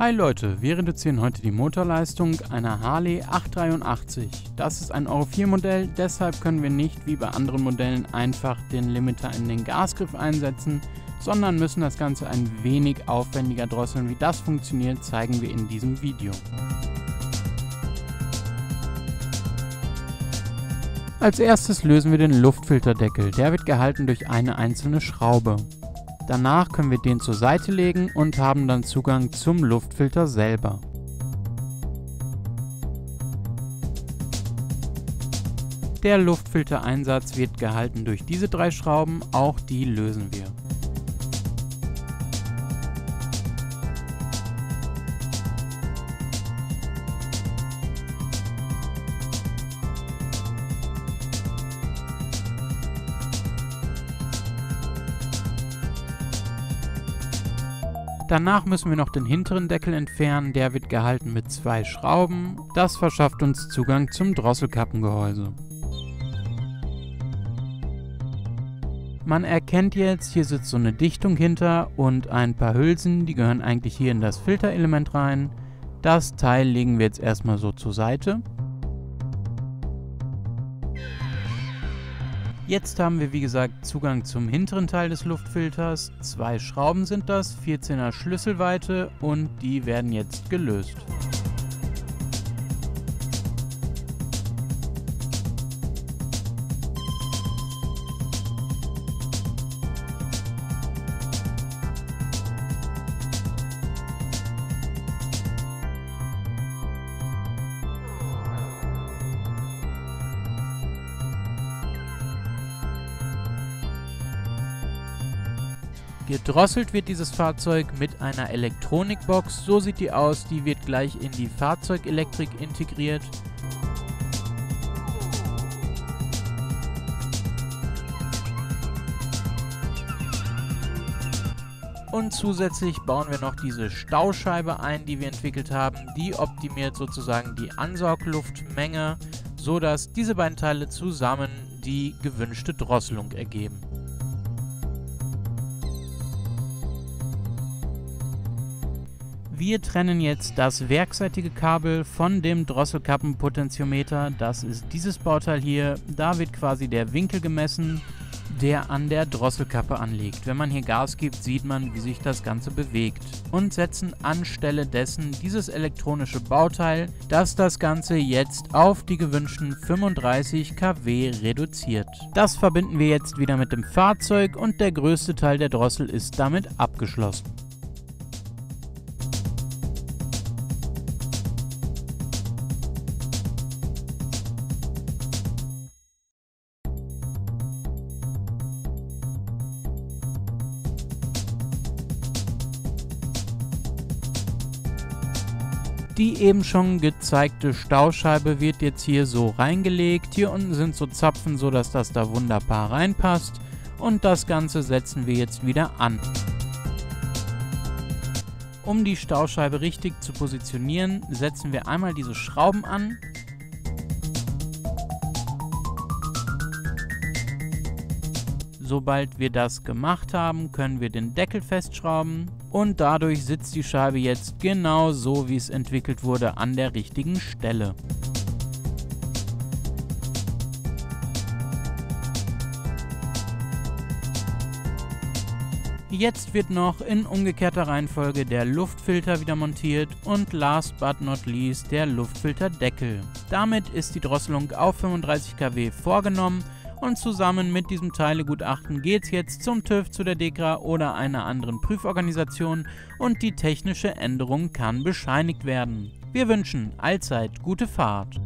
Hi Leute, wir reduzieren heute die Motorleistung einer Harley 883. Das ist ein Euro 4 Modell, deshalb können wir nicht wie bei anderen Modellen einfach den Limiter in den Gasgriff einsetzen, sondern müssen das Ganze ein wenig aufwendiger drosseln. Wie das funktioniert, zeigen wir in diesem Video. Als erstes lösen wir den Luftfilterdeckel, der wird gehalten durch eine einzelne Schraube. Danach können wir den zur Seite legen und haben dann Zugang zum Luftfilter selber. Der Luftfiltereinsatz wird gehalten durch diese drei Schrauben, auch die lösen wir. Danach müssen wir noch den hinteren Deckel entfernen, der wird gehalten mit zwei Schrauben. Das verschafft uns Zugang zum Drosselkappengehäuse. Man erkennt jetzt, hier sitzt so eine Dichtung hinter und ein paar Hülsen, die gehören eigentlich hier in das Filterelement rein. Das Teil legen wir jetzt erstmal so zur Seite. Jetzt haben wir wie gesagt Zugang zum hinteren Teil des Luftfilters. Zwei Schrauben sind das, 14er Schlüsselweite und die werden jetzt gelöst. Gedrosselt wird dieses Fahrzeug mit einer Elektronikbox, so sieht die aus, die wird gleich in die Fahrzeugelektrik integriert. Und zusätzlich bauen wir noch diese Stauscheibe ein, die wir entwickelt haben, die optimiert sozusagen die Ansaugluftmenge, so dass diese beiden Teile zusammen die gewünschte Drosselung ergeben. Wir trennen jetzt das werkseitige Kabel von dem Drosselkappenpotentiometer. Das ist dieses Bauteil hier. Da wird quasi der Winkel gemessen, der an der Drosselkappe anliegt. Wenn man hier Gas gibt, sieht man, wie sich das Ganze bewegt. Und setzen anstelle dessen dieses elektronische Bauteil, das das Ganze jetzt auf die gewünschten 35 kW reduziert. Das verbinden wir jetzt wieder mit dem Fahrzeug und der größte Teil der Drossel ist damit abgeschlossen. Die eben schon gezeigte Stauscheibe wird jetzt hier so reingelegt. Hier unten sind so Zapfen, so dass das da wunderbar reinpasst. Und das Ganze setzen wir jetzt wieder an. Um die Stauscheibe richtig zu positionieren, setzen wir einmal diese Schrauben an. Sobald wir das gemacht haben, können wir den Deckel festschrauben und dadurch sitzt die Scheibe jetzt genau so, wie es entwickelt wurde, an der richtigen Stelle. Jetzt wird noch in umgekehrter Reihenfolge der Luftfilter wieder montiert und last but not least der Luftfilterdeckel. Damit ist die Drosselung auf 35 kW vorgenommen. Und zusammen mit diesem Teilegutachten geht es jetzt zum TÜV, zu der DEKRA oder einer anderen Prüforganisation und die technische Änderung kann bescheinigt werden. Wir wünschen allzeit gute Fahrt.